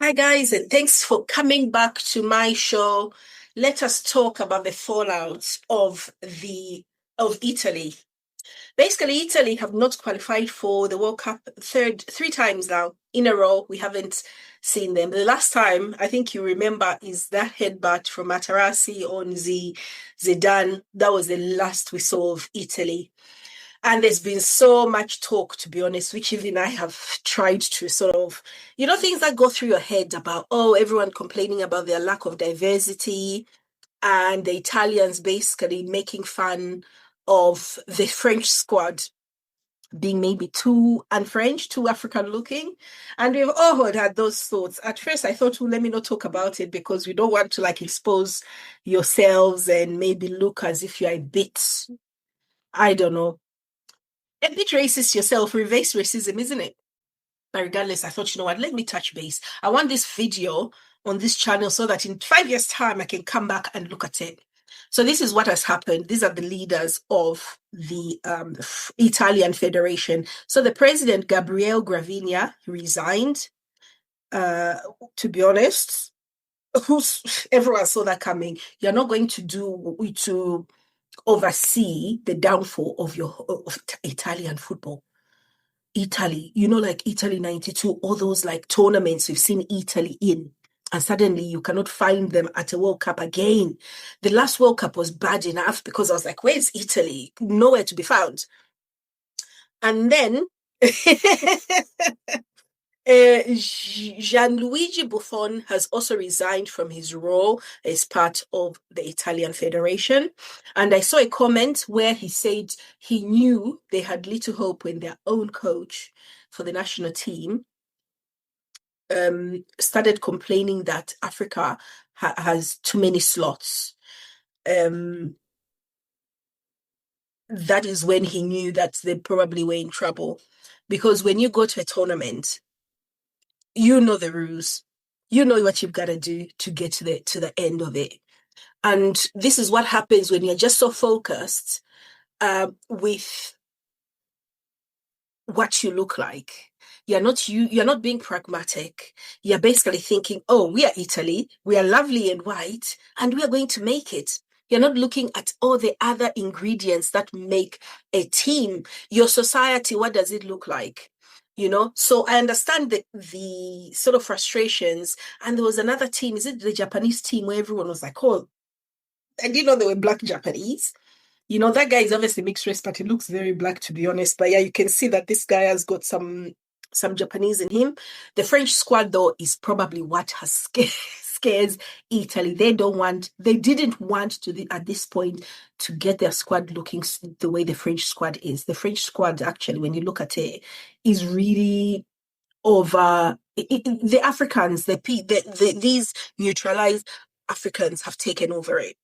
Hi guys, and thanks for coming back to my show. Let us talk about the fallout of Italy. Basically, Italy have not qualified for the World Cup three times now in a row. We haven't seen them. The last time I think you remember is that headbutt from Materazzi on Zidane. That was the last we saw of Italy. And there's been so much talk, to be honest, which even I have tried to sort of, things that go through your head about, oh, everyone complaining about their lack of diversity and the Italians basically making fun of the French squad being maybe too unfrench, too African looking. And we've all had those thoughts. At first, I thought, well, let me not talk about it because we don't want to like expose yourselves and maybe look as if you're a bit, I don't know, a bit racist yourself, reverse racism, isn't it? But regardless, I thought, you know what, let me touch base. I want this video on this channel so that in 5 years' time, I can come back and look at it. So this is what has happened. These are the leaders of the Italian Federation. So the president, Gabriele Gravinia, resigned. To be honest, everyone saw that coming. You're not going to oversee the downfall of Italian football. Italy, like Italy 92, all those like tournaments we've seen Italy in. And suddenly you cannot find them at a World Cup again. The last World Cup was bad enough because I was like, where's Italy? Nowhere to be found. And then Gianluigi Buffon has also resigned from his role as part of the Italian Federation. And I saw a comment where he said he knew they had little hope when their own coach for the national team started complaining that Africa has too many slots. That is when he knew that they probably were in trouble. Because when you go to a tournament, you know the rules. You know what you've got to do to get to the end of it. And this is what happens when you're just so focused with what you look like. You're not being pragmatic. You're basically thinking, oh, we are Italy, we are lovely and white, and we are going to make it. You're not looking at all the other ingredients that make a team. Your society, what does it look like? So I understand the sort of frustrations. And there was another team, is it the Japanese team, where everyone was like, oh, I didn't know they were black Japanese. That guy is obviously mixed race, but he looks very black, to be honest. But yeah, you can see that this guy has got some Japanese in him. The French squad, though, is probably what has scares Italy. They didn't want to, at this point, to get their squad looking the way the French squad is. The French squad, actually, when you look at it, is really over the Africans, these neutralized Africans have taken over it.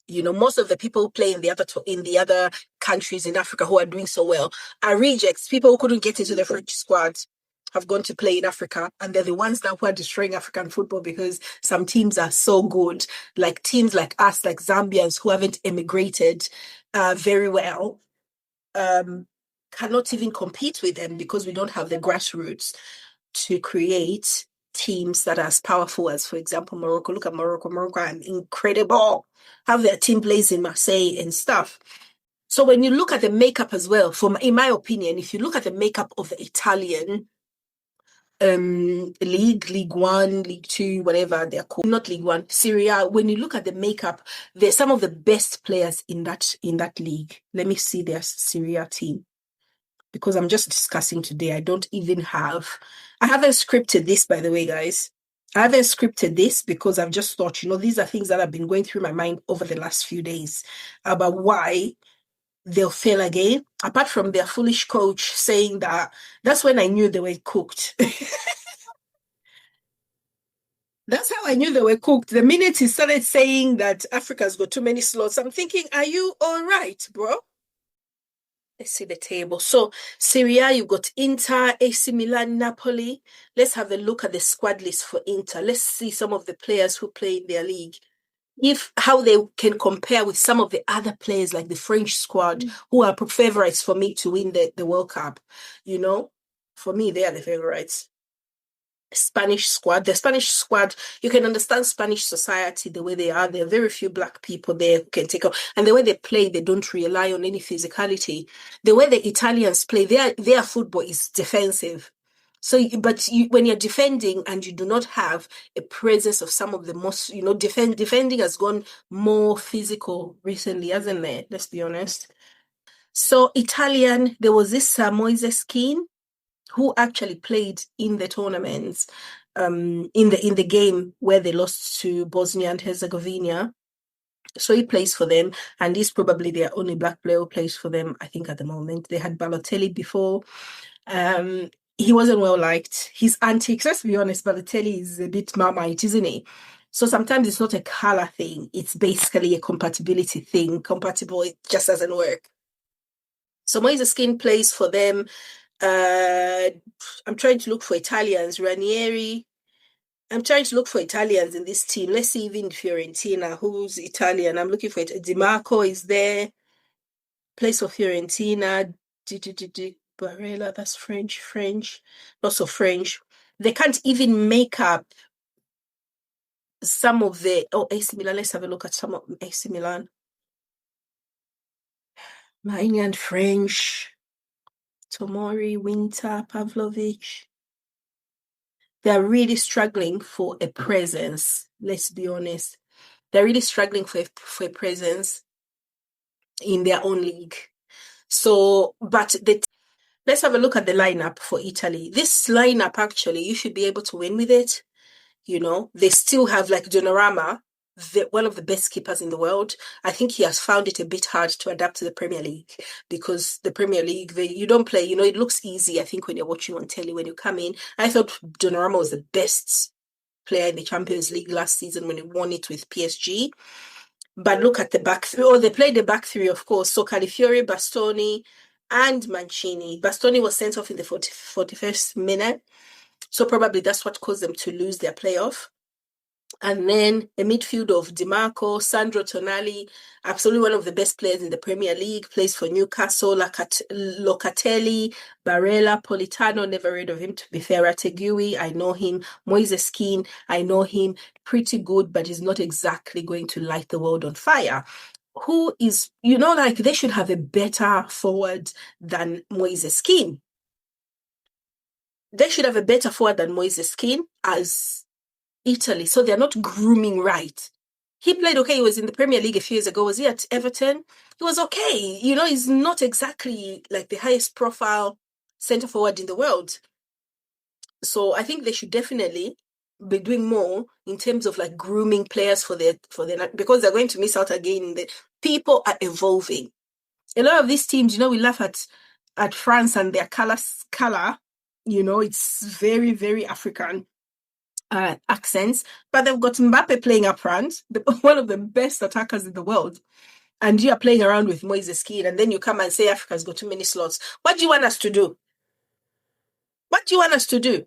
Most of the people play in the other countries in Africa who are doing so well are rejects. People who couldn't get into the French squad have gone to play in Africa, and they're the ones that who are destroying African football because some teams are so good, like teams like us, like Zambians who haven't emigrated very well, cannot even compete with them because we don't have the grassroots to create teams that are as powerful as, for example, Morocco. Look at Morocco. Morocco are incredible. Have their team plays in Marseille and stuff. So when you look at the makeup as well, in my opinion, if you look at the makeup of the Italian League One, League Two, whatever they're called, not League One, Serie A, when you look at the makeup, they're some of the best players in that league. Let me see their Serie A team, because I'm just discussing today. I haven't scripted this, by the way, guys. I haven't scripted this because I've just thought, these are things that have been going through my mind over the last few days about why they'll fail again. Apart from their foolish coach saying that's when I knew they were cooked. That's how I knew they were cooked. The minute he started saying that Africa's got too many slots, I'm thinking, are you all right, bro? Let's see the table. So, Serie A, you've got Inter, AC Milan, Napoli. Let's have a look at the squad list for Inter. Let's see some of the players who play in their league. How they can compare with some of the other players like the French squad, who are favorites for me to win the World Cup. For me, they are the favorites. Spanish squad. The Spanish squad, you can understand Spanish society the way they are. There are very few black people there who can take up, and the way they play, they don't rely on any physicality. The way the Italians play, their football is defensive. So, but when you're defending and you do not have a presence of some of the most, defending has gone more physical recently, hasn't it? Let's be honest. So, Italian, there was this Moises Kean who actually played in the tournaments, in the game where they lost to Bosnia and Herzegovina. So he plays for them, and he's probably their only black player who plays for them, I think, at the moment. They had Balotelli before. He wasn't well liked. His antics, let's be honest, Balotelli is a bit Marmite, isn't he? So sometimes it's not a color thing. It's basically a compatibility thing. Compatible, it just doesn't work. So Moises Kean plays for them. I'm trying to look for Italians. Ranieri. I'm trying to look for Italians in this team. Let's see, even Fiorentina, who's Italian. I'm looking for it. Di Marco is there. Plays for Fiorentina. Barella, that's French. Also French. They can't even make up some of the... Oh, AC Milan. Let's have a look at some of AC Milan. Maignan, French. Tomori, Winter, Pavlovic. They're really struggling for a presence. Let's be honest. They're really struggling for a presence in their own league. So, but let's have a look at the lineup for Italy. This lineup, actually, you should be able to win with it. They still have like Donnarumma, one of the best keepers in the world. I think he has found it a bit hard to adapt to the Premier League because the Premier League, you don't play, it looks easy, I think, when you're watching on telly, when you come in. I thought Donnarumma was the best player in the Champions League last season when he won it with PSG. But look at the back three. Oh, they played the back three, of course. So Calafiori, Bastoni, and Mancini. Bastoni was sent off in the 41st minute. So probably that's what caused them to lose their playoff. And then a midfield of Di Marco, Sandro Tonali, absolutely one of the best players in the Premier League, plays for Newcastle, Locatelli, Barella, Politano, never heard of him, to be fair. Rategui, I know him. Moises Kean, I know him. Pretty good, but he's not exactly going to light the world on fire. Who is, they should have a better forward than Moises Kean. They should have a better forward than Moises Kean as Italy, so they're not grooming right. He played okay. He was in the Premier League a few years ago. Was he at Everton? He was okay. He's not exactly like the highest profile centre forward in the world. So I think they should definitely be doing more in terms of like grooming players for their because they're going to miss out again. The people are evolving. A lot of these teams, we laugh at France and their color. It's very, very African. Accents, but they've got Mbappe playing up front, one of the best attackers in the world, and you are playing around with Moises Kean, and then you come and say Africa's got too many slots. What do you want us to do? What do you want us to do?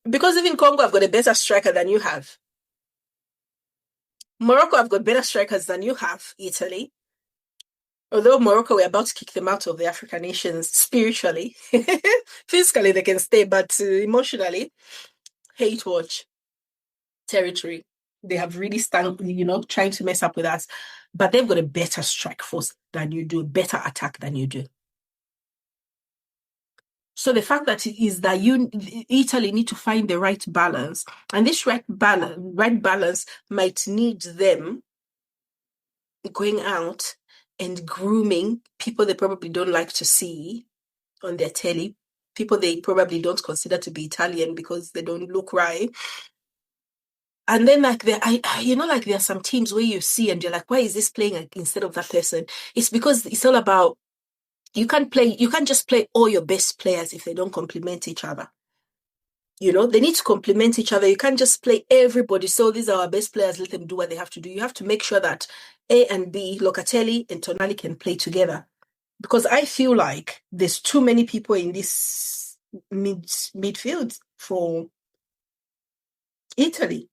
Because even Congo have got a better striker than you have. Morocco have got better strikers than you have, Italy. Although Morocco, we're about to kick them out of the African nations spiritually. Physically, they can stay, but emotionally, hate watch territory. They have really started, trying to mess up with us. But they've got a better strike force than you do, better attack than you do. So the fact that Italy need to find the right balance, and this right balance might need them going out and grooming people they probably don't like to see on their telly, people they probably don't consider to be Italian because they don't look right. And then like there are some teams where you see and you're like, why is this playing instead of that person? It's because it's all about you can't just play all your best players if they don't complement each other. They need to complement each other. You can't just play everybody. So these are our best players. Let them do what they have to do. You have to make sure that A and B, Locatelli and Tonali, can play together. Because I feel like there's too many people in this midfield for Italy.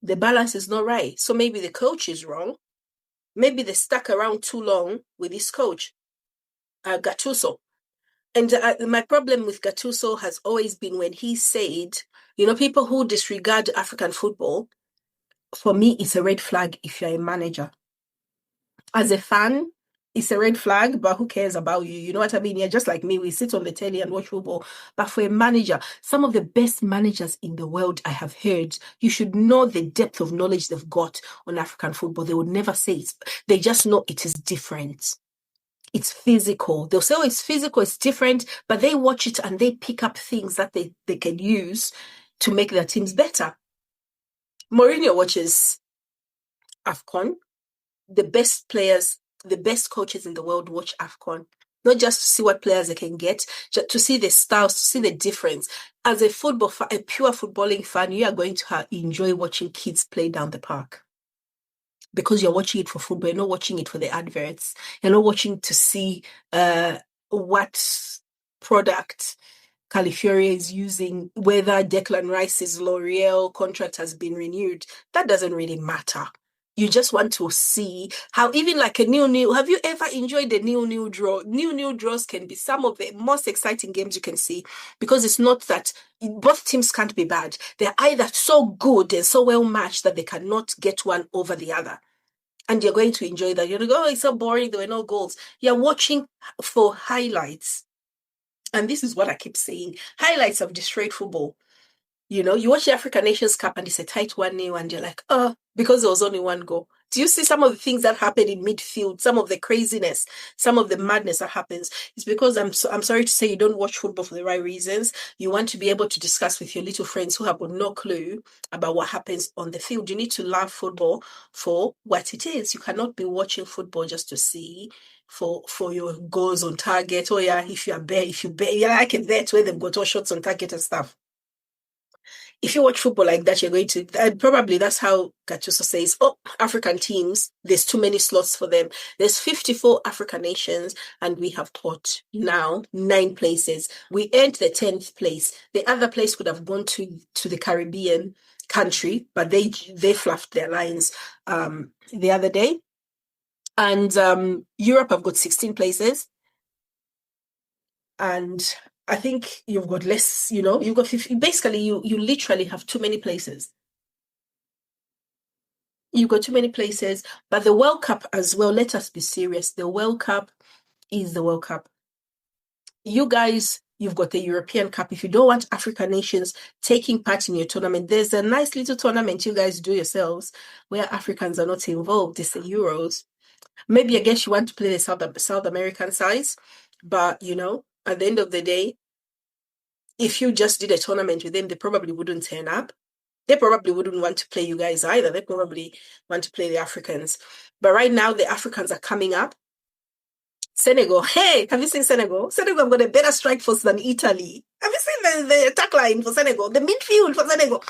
The balance is not right. So maybe the coach is wrong. Maybe they stuck around too long with this coach, Gattuso. And my problem with Gattuso has always been when he said, people who disregard African football, for me, it's a red flag if you're a manager. As a fan, it's a red flag, but who cares about you? You know what I mean? You're just like me. We sit on the telly and watch football. But for a manager, some of the best managers in the world I have heard, you should know the depth of knowledge they've got on African football. They would never say it. They just know it is different. It's physical. They'll say, oh, it's physical, it's different, but they watch it and they pick up things that they can use to make their teams better. Mourinho watches AFCON. The best players, the best coaches in the world watch AFCON. Not just to see what players they can get, just to see the styles, to see the difference. As a a pure footballing fan, you are going to enjoy watching kids play down the park. Because you're watching it for football, you're not watching it for the adverts. You're not watching to see what product Califuria is using, whether Declan Rice's L'Oreal contract has been renewed. That doesn't really matter. You just want to see how even like a nil-nil, have you ever enjoyed a nil-nil draw? Nil-nil draws can be some of the most exciting games you can see because it's not that both teams can't be bad. They're either so good and so well matched that they cannot get one over the other. And you're going to enjoy that. You're going to go, oh, it's so boring. There were no goals. You're watching for highlights. And this is what I keep saying. Highlights of destroyed football. You watch the African Nations Cup and it's a tight 1-0 and you're like, oh, because there was only one goal. Do you see some of the things that happen in midfield, some of the craziness, some of the madness that happens? It's because I'm sorry to say you don't watch football for the right reasons. You want to be able to discuss with your little friends who have no clue about what happens on the field. You need to love football for what it is. You cannot be watching football just to see for your goals on target. Oh yeah, if you bet, yeah, I can bet where they've got all shots on target and stuff. If you watch football like that, you're going to, probably that's how Gattuso says, oh, African teams, there's too many slots for them. There's 54 African nations, and we have got now 9 places. We earned the 10th place. The other place could have gone to the Caribbean country, but they fluffed their lines the other day. And Europe have got 16 places. And I think you've got less, you've got 50. Basically, you literally have too many places. You've got too many places. But the World Cup as well, let us be serious. The World Cup is the World Cup. You guys, you've got the European Cup. If you don't want African nations taking part in your tournament, there's a nice little tournament you guys do yourselves where Africans are not involved. It's the Euros. Maybe I guess you want to play the South American sides, but at the end of the day, if you just did a tournament with them, they probably wouldn't turn up. They probably wouldn't want to play you guys either. They probably want to play the Africans. But right now, the Africans are coming up. Senegal. Hey, have you seen Senegal? Senegal have got a better strike force than Italy. Have you seen the attack line for Senegal? The midfield for Senegal.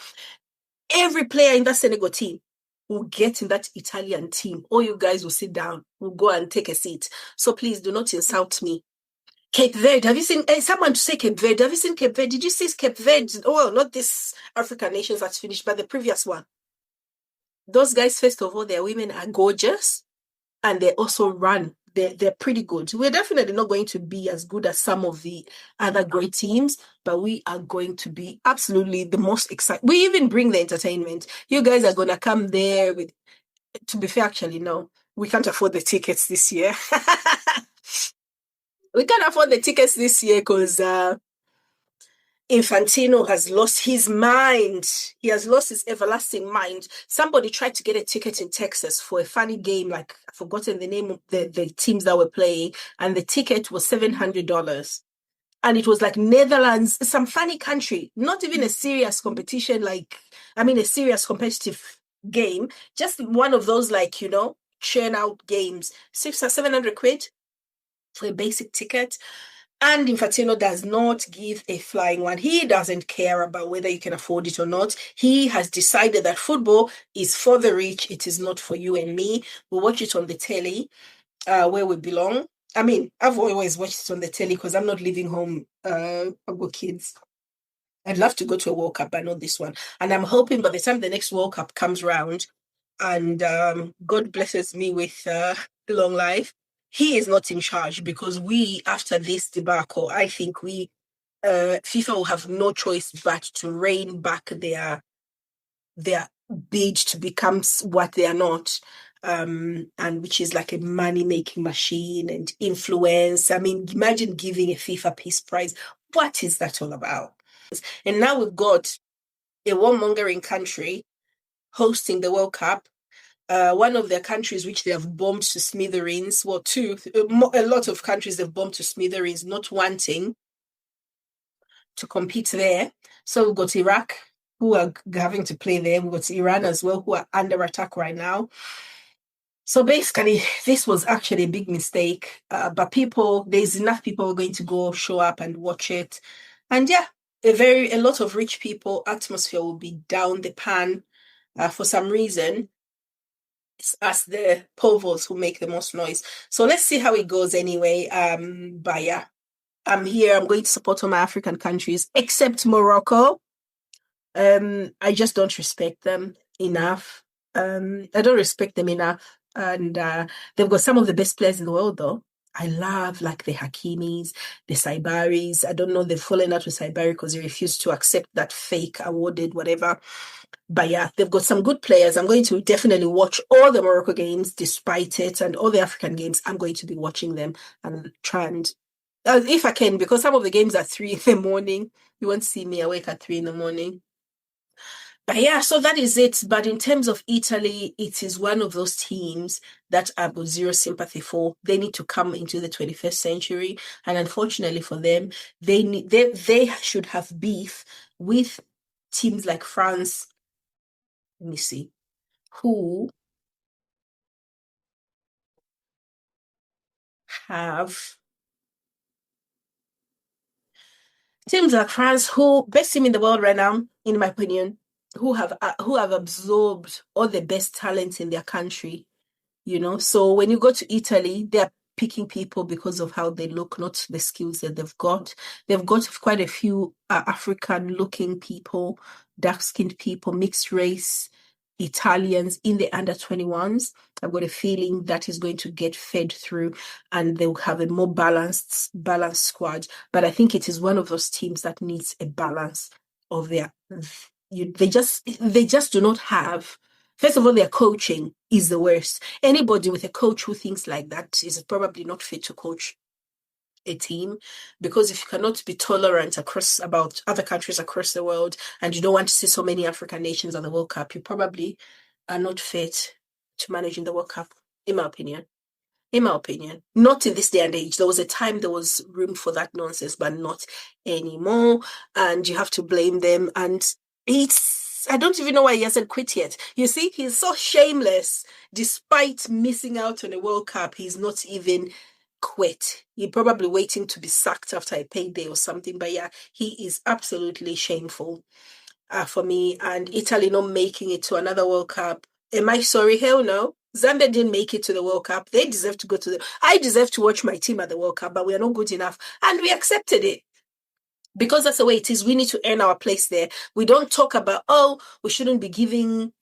Every player in that Senegal team will get in that Italian team. All you guys will sit down, will go and take a seat. So please do not insult me. Cape Verde, have you seen someone to say Cape Verde? Have you seen Cape Verde? Did you see Cape Verde? Oh, not this African nations that's finished, but the previous one. Those guys, first of all, their women are gorgeous and they also run. They're pretty good. We're definitely not going to be as good as some of the other great teams, but we are going to be absolutely the most exciting. We even bring the entertainment. You guys are going to come there with, to be fair, actually, no, we can't afford the tickets this year. We can't afford the tickets this year because Infantino has lost his mind. He has lost his everlasting mind. Somebody tried to get a ticket in Texas for a funny game, like I've forgotten the name of the teams that were playing, and the ticket was $700. And it was like Netherlands, some funny country, not even a serious competition, a serious competitive game, just one of those churn out games. 700 quid for a basic ticket. And Infantino does not give a flying one. He doesn't care about whether you can afford it or not. He has decided that football is for the rich. It is not for you and me. We watch it on the telly where we belong. I mean, I've always watched it on the telly because I'm not leaving home. I've got kids. I'd love to go to a World Cup, but not this one. And I'm hoping by the time the next World Cup comes around and God blesses me with long life, he is not in charge, because we, after this debacle, I think FIFA will have no choice but to rein back their bid to become what they are not, and which is like a money-making machine and influence. I mean, imagine giving a FIFA Peace Prize. What is that all about? And now we've got a warmongering country hosting the World Cup. One of their countries which they have bombed to smithereens, well, two, a lot of countries they've bombed to smithereens, not wanting to compete there. So we've got Iraq, who are having to play there. We've got Iran as well, who are under attack right now. So basically, this was actually a big mistake. But there's enough people who are going to go show up and watch it. And yeah, a lot of rich people, atmosphere will be down the pan. For some reason, it's us, the povos, who make the most noise. So let's see how it goes anyway. But yeah, I'm here. I'm going to support all my African countries, except Morocco. I just don't respect them enough. I don't respect them enough. And they've got some of the best players in the world, though. I love like the Hakimis, the Saibaris. I don't know, they've fallen out with Saibari because they refused to accept that fake awarded whatever. But yeah, they've got some good players. I'm going to definitely watch all the Morocco games despite it, and all the African games. I'm going to be watching them and try and, if I can, because some of the games are 3 in the morning. You won't see me awake at 3 in the morning. But yeah, so that is it. But in terms of Italy, it is one of those teams that I've got zero sympathy for. They need to come into the 21st century. And unfortunately for them, they should have beef with teams like France. Let me see. Who have teams like France, who best team in the world right now, in my opinion, who have absorbed all the best talents in their country. So when you go to Italy, they're picking people because of how they look, not the skills that they've got. They've got quite a few African looking people, dark skinned people, mixed race Italians in the under 21s. I've got a feeling that is going to get fed through, and they'll have a more balanced squad. But I think it is one of those teams that needs a balance of they just do not have. First of all, their coaching is the worst. Anybody with a coach who thinks like that is probably not fit to coach a team, because if you cannot be tolerant about other countries across the world, and you don't want to see so many African nations on the World Cup, you probably are not fit to manage in the World Cup, in my opinion. Not in this day and age. There was a time there was room for that nonsense, but not anymore. And you have to blame them. And I don't even know why he hasn't quit yet. You see, he's so shameless. Despite missing out on a World Cup, he's not even quit. He's probably waiting to be sacked after a payday or something. But yeah, he is absolutely shameful for me. And Italy not making it to another World Cup. Am I sorry? Hell no. Zambia didn't make it to the World Cup. They deserve to go to I deserve to watch my team at the World Cup, but we are not good enough. And we accepted it. Because that's the way it is. We need to earn our place there. We don't talk about, we shouldn't be giving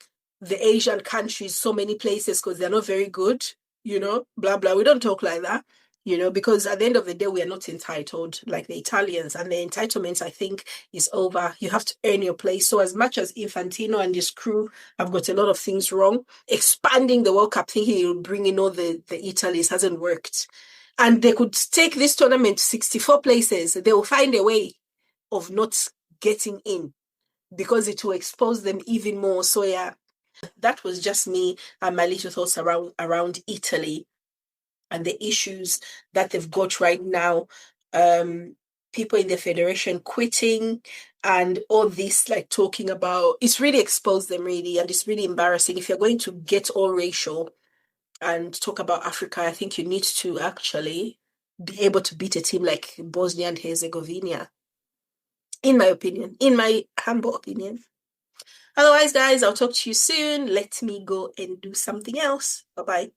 the Asian countries so many places because they're not very good, blah, blah. We don't talk like that. Because at the end of the day, we are not entitled like the Italians, and the entitlement, I think, is over. You have to earn your place. So as much as Infantino and his crew have got a lot of things wrong, expanding the World Cup, thinking he'll bring in all the Italians hasn't worked. And they could take this tournament to 64 places. They will find a way of not getting in because it will expose them even more. So yeah, that was just me and my little thoughts around Italy and the issues that they've got right now. People in the federation quitting and all this, like talking about, it's really exposed them really, and it's really embarrassing. If you're going to get all racial and talk about Africa, I think you need to actually be able to beat a team like Bosnia and Herzegovina, in my humble opinion. Otherwise, guys, I'll talk to you soon. Let me go and do something else. Bye-bye.